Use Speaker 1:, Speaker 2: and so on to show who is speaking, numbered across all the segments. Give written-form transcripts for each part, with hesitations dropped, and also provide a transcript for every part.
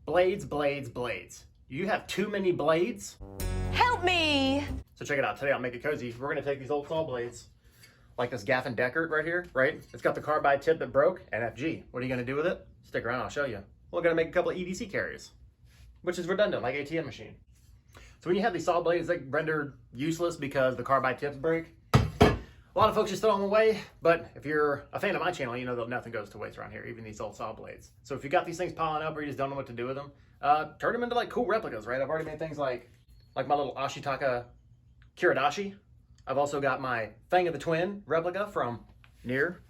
Speaker 1: Blades, blades, blades. You have too many blades?
Speaker 2: Help me!
Speaker 1: So check it out. Today I'll make it cozy. We're gonna take these old saw blades, like this Gaff & Deckard right here, right? It's got the carbide tip that broke, NFG. What are you gonna do with it? Stick around, I'll show you. We're gonna make a couple of EDC carriers, which is redundant, like ATM machine. So when you have these saw blades that render useless because the carbide tips break, a lot of folks just throw them away, but if you're a fan of my channel, you know that nothing goes to waste around here, even these old saw blades. So if you got these things piling up or you just don't know what to do with them, turn them into like cool replicas, right? I've already made things like my little Ashitaka Kiradashi. I've also got my Fang of the Twin replica from Nier.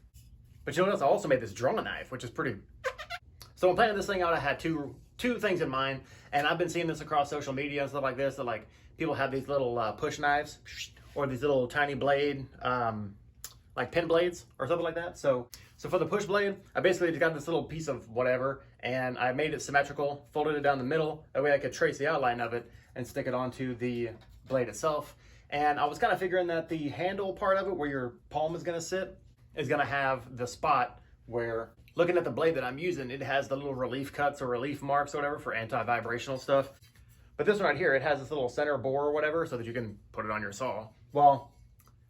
Speaker 1: But you know what else? I also made this drawing knife, which is pretty... So when planning this thing out, I had two things in mind, and I've been seeing this across social media and stuff like this, that like people have these little push knives, or these little tiny blade, like pin blades or something like that. So for the push blade, I basically just got this little piece of whatever, and I made it symmetrical, folded it down the middle. That way I could trace the outline of it and stick it onto the blade itself. And I was kind of figuring that the handle part of it, where your palm is gonna sit, is gonna have the spot where, looking at the blade that I'm using, it has the little relief cuts or relief marks or whatever for anti-vibrational stuff. But this one right here, it has this little center bore or whatever so that you can put it on your saw. Well,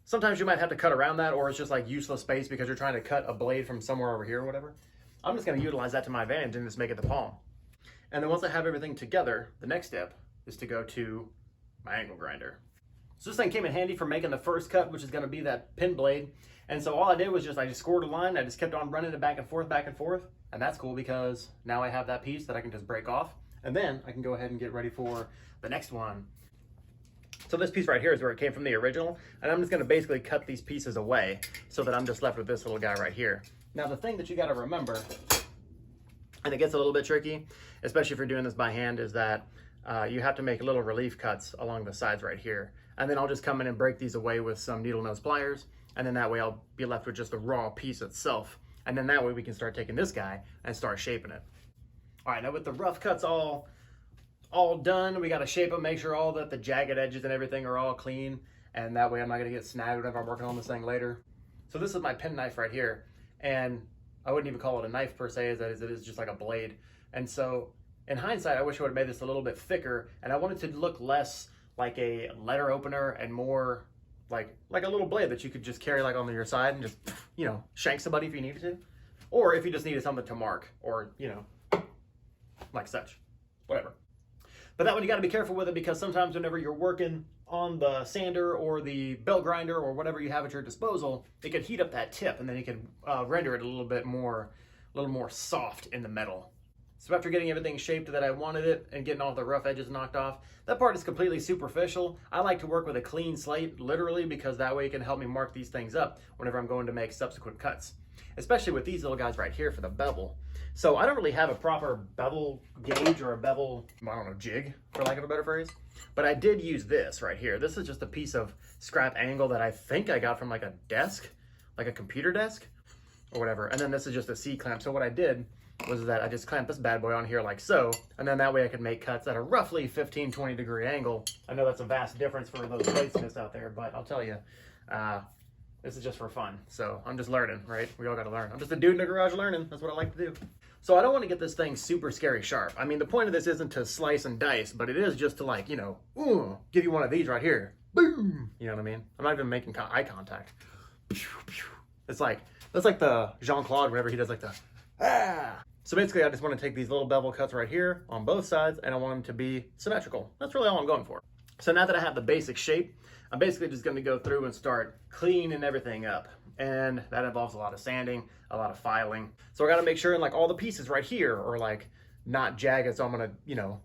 Speaker 1: sometimes you might have to cut around that, or it's just like useless space because you're trying to cut a blade from somewhere over here or whatever. I'm just gonna utilize that to my advantage and just make it the palm. And then once I have everything together, the next step is to go to my angle grinder. So this thing came in handy for making the first cut, which is gonna be that pin blade. And so all I did was I just scored a line, I just kept on running it back and forth, and that's cool because now I have that piece that I can just break off, and then I can go ahead and get ready for the next one. So this piece right here is where it came from the original, and I'm just gonna basically cut these pieces away so that I'm just left with this little guy right here. Now the thing that you gotta remember, and it gets a little bit tricky, especially if you're doing this by hand, is that you have to make little relief cuts along the sides right here. And then I'll just come in and break these away with some needle nose pliers, and then that way I'll be left with just the raw piece itself. And then that way we can start taking this guy and start shaping it. All right, now with the rough cuts all done, we gotta shape them, make sure all that the jagged edges and everything are all clean, and that way I'm not gonna get snagged whenever I'm working on this thing later. So this is my pen knife right here, and I wouldn't even call it a knife per se, as it is just like a blade. And so in hindsight, I wish I would have made this a little bit thicker, and I wanted to look less like a letter opener and more like a little blade that you could just carry like on your side and just, you know, shank somebody if you needed to. Or if you just needed something to mark, or, you know, like such, whatever. But that one you gotta be careful with it, because sometimes whenever you're working on the sander or the belt grinder or whatever you have at your disposal, it could heat up that tip, and then you can render it a little more soft in the metal. So after getting everything shaped that I wanted it and getting all the rough edges knocked off, that part is completely superficial. I like to work with a clean slate, literally, because that way it can help me mark these things up whenever I'm going to make subsequent cuts, especially with these little guys right here for the bevel. So I don't really have a proper bevel gauge or a bevel, I don't know, jig, for lack of a better phrase, but I did use this right here. This is just a piece of scrap angle that I think I got from like a desk, like a computer desk or whatever. And then this is just a C-clamp. So what I did was that I just clamped this bad boy on here like so, and then that way I could make cuts at a roughly 15-20 degree angle. I know that's a vast difference for those bladesmiths out there, but I'll tell you, this is just for fun. So I'm just learning, right? We all gotta learn. I'm just a dude in the garage learning. That's what I like to do. So I don't want to get this thing super scary sharp. I mean, the point of this isn't to slice and dice, but it is just to, like, you know, give you one of these right here. Boom! You know what I mean? I'm not even making eye contact. It's like, that's like the Jean-Claude whenever he does like the, ah! So basically I just want to take these little bevel cuts right here on both sides, and I want them to be symmetrical. That's really all I'm going for. So now that I have the basic shape, I'm basically just going to go through and start cleaning everything up. And that involves a lot of sanding, a lot of filing. So I got to make sure like all the pieces right here are like not jagged, so I'm going to, you know,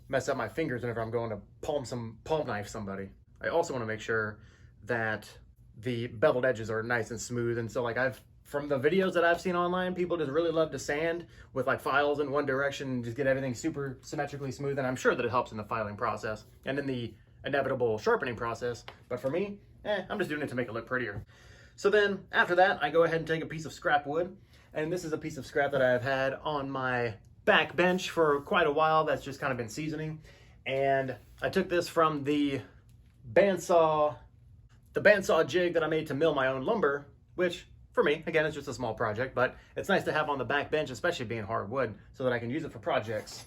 Speaker 1: mess up my fingers whenever I'm going to palm knife somebody. I also want to make sure that the beveled edges are nice and smooth. And so like from the videos that I've seen online, people just really love to sand with like files in one direction and just get everything super symmetrically smooth. And I'm sure that it helps in the filing process and in the inevitable sharpening process. But for me, I'm just doing it to make it look prettier. So then after that, I go ahead and take a piece of scrap wood. And this is a piece of scrap that I've had on my back bench for quite a while. That's just kind of been seasoning. And I took this from the bandsaw jig that I made to mill my own lumber, which for me, again, it's just a small project, but it's nice to have on the back bench, especially being hardwood, so that I can use it for projects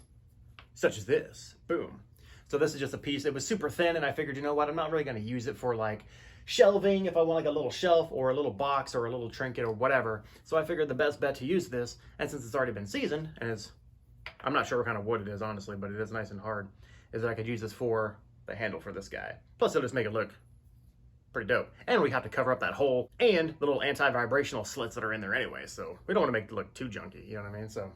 Speaker 1: such as this. Boom. So this is just a piece. It was super thin, and I figured, you know what, I'm not really going to use it for like shelving if I want like a little shelf or a little box or a little trinket or whatever. So I figured the best bet to use this, and since it's already been seasoned, and I'm not sure what kind of wood it is, honestly, but it is nice and hard, is that I could use this for the handle for this guy. Plus, it'll just make it look pretty dope. And we have to cover up that hole and the little anti-vibrational slits that are in there anyway, so we don't want to make it look too junky, you know what I mean? So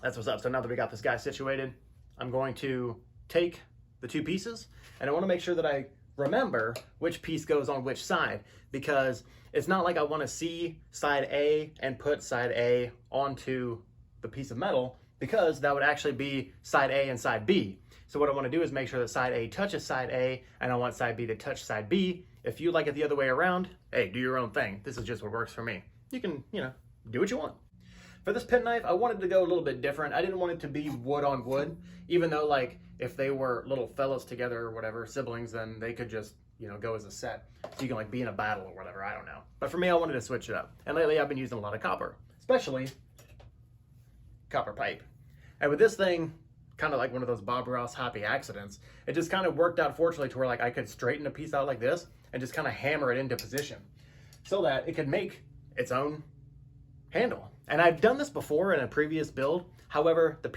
Speaker 1: that's what's up. So now that we got this guy situated, I'm going to take the two pieces, and I want to make sure that I remember which piece goes on which side, because it's not like I want to see side A and put side A onto the piece of metal, because that would actually be side A and side B. So what I want to do is make sure that side A touches side A, and I want side B to touch side B. If you like it the other way around, hey, do your own thing. This is just what works for me. You can, do what you want. For this penknife, I wanted to go a little bit different. I didn't want it to be wood on wood, even though like if they were little fellas together or whatever, siblings, then they could just, go as a set. So you can like be in a battle or whatever, I don't know. But for me, I wanted to switch it up. And lately I've been using a lot of copper, especially copper pipe. And with this thing, kind of like one of those Bob Ross happy accidents, it just kind of worked out fortunately to where like I could straighten a piece out like this and just kind of hammer it into position so that it could make its own handle. And I've done this before in a previous build. However, the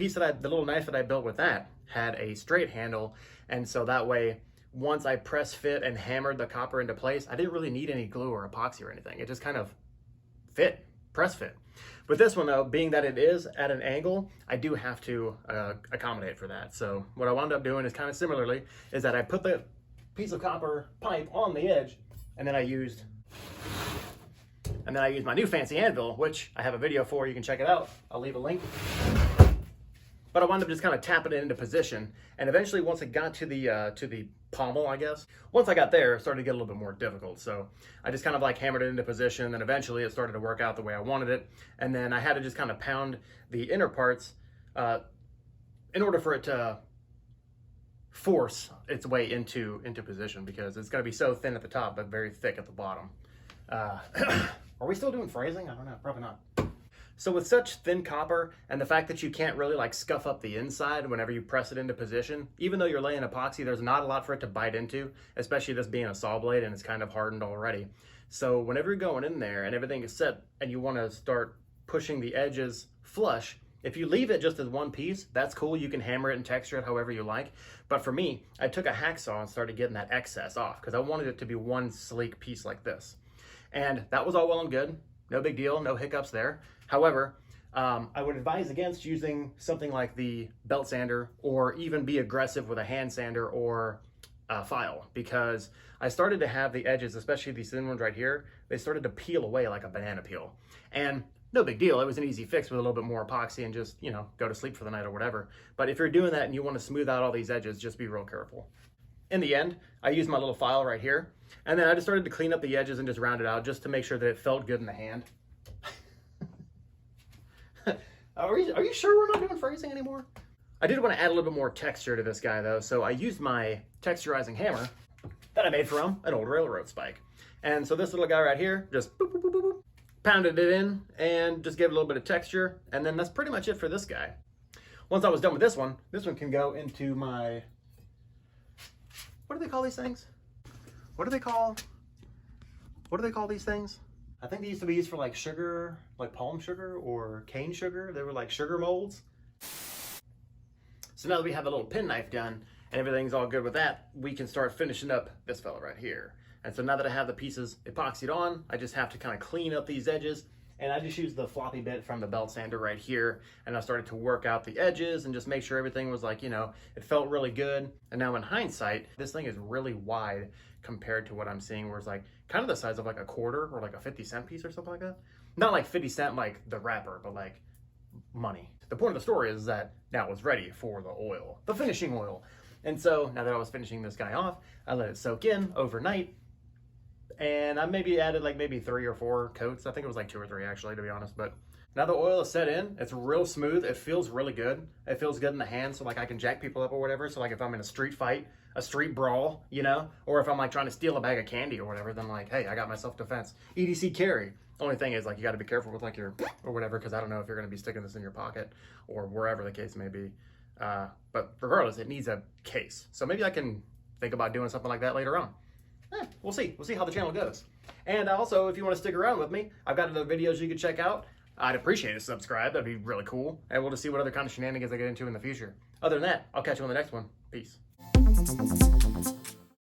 Speaker 1: little knife that I built with that had a straight handle. And so that way, once I press fit and hammered the copper into place, I didn't really need any glue or epoxy or anything. It just kind of fit, press fit. With this one though, being that it is at an angle, I do have to accommodate for that. So what I wound up doing is kind of similarly, is that I put the piece of copper pipe on the edge, and then I used my new fancy anvil, which I have a video for, you can check it out. I'll leave a link. But I wound up just kind of tapping it into position, and eventually once it got to the pommel, I guess, once I got there, it started to get a little bit more difficult. So I just kind of like hammered it into position, and eventually it started to work out the way I wanted it. And then I had to just kind of pound the inner parts in order for it to force its way into position, because it's going to be so thin at the top but very thick at the bottom. Are we still doing phrasing? I don't know, probably not. So with such thin copper, and the fact that you can't really like scuff up the inside whenever you press it into position, even though you're laying epoxy, there's not a lot for it to bite into, especially this being a saw blade and it's kind of hardened already. So whenever you're going in there and everything is set and you want to start pushing the edges flush, if you leave it just as one piece, that's cool. You can hammer it and texture it however you like. But for me, I took a hacksaw and started getting that excess off because I wanted it to be one sleek piece like this. And that was all well and good. No big deal, no hiccups there. However, I would advise against using something like the belt sander, or even be aggressive with a hand sander or a file, because I started to have the edges, especially these thin ones right here, they started to peel away like a banana peel. And no big deal, it was an easy fix with a little bit more epoxy and just, go to sleep for the night or whatever. But if you're doing that and you want to smooth out all these edges, just be real careful. In the end, I used my little file right here, and then I just started to clean up the edges and just round it out just to make sure that it felt good in the hand. Are you sure we're not doing phrasing anymore? I did want to add a little bit more texture to this guy though, so I used my texturizing hammer that I made from an old railroad spike. And so this little guy right here, just boop, boop, boop, boop, boop, pounded it in and just gave it a little bit of texture, and then that's pretty much it for this guy. Once I was done with this one can go into my, what do they call these things? What do they call these things? I think they used to be used for like sugar, like palm sugar or cane sugar. They were like sugar molds. So now that we have the little penknife done and everything's all good with that, we can start finishing up this fella right here. And so now that I have the pieces epoxied on, I just have to kind of clean up these edges. And I just used the floppy bit from the belt sander right here. And I started to work out the edges and just make sure everything was like, it felt really good. And now in hindsight, this thing is really wide compared to what I'm seeing, where it's like kind of the size of like a quarter or like a 50-cent piece or something like that. Not like 50 cent like the wrapper, but like money. The point of the story is that now it was ready for the oil, the finishing oil. And so now that I was finishing this guy off, I let it soak in overnight. And I maybe added like maybe 3 or 4 coats. I think it was like 2 or 3 actually, to be honest. But now the oil is set in. It's real smooth. It feels really good. It feels good in the hand. So like I can jack people up or whatever. So like if I'm in a street fight, a street brawl, or if I'm like trying to steal a bag of candy or whatever, then like, hey, I got my self-defense. EDC carry. Only thing is like you got to be careful with like your, or whatever, because I don't know if you're going to be sticking this in your pocket or wherever the case may be. But regardless, it needs a case. So maybe I can think about doing something like that later on. We'll see. We'll see how the channel goes. And also, if you want to stick around with me, I've got other videos you can check out. I'd appreciate a subscribe. That'd be really cool. And we'll just see what other kind of shenanigans I get into in the future. Other than that, I'll catch you on the next one. Peace.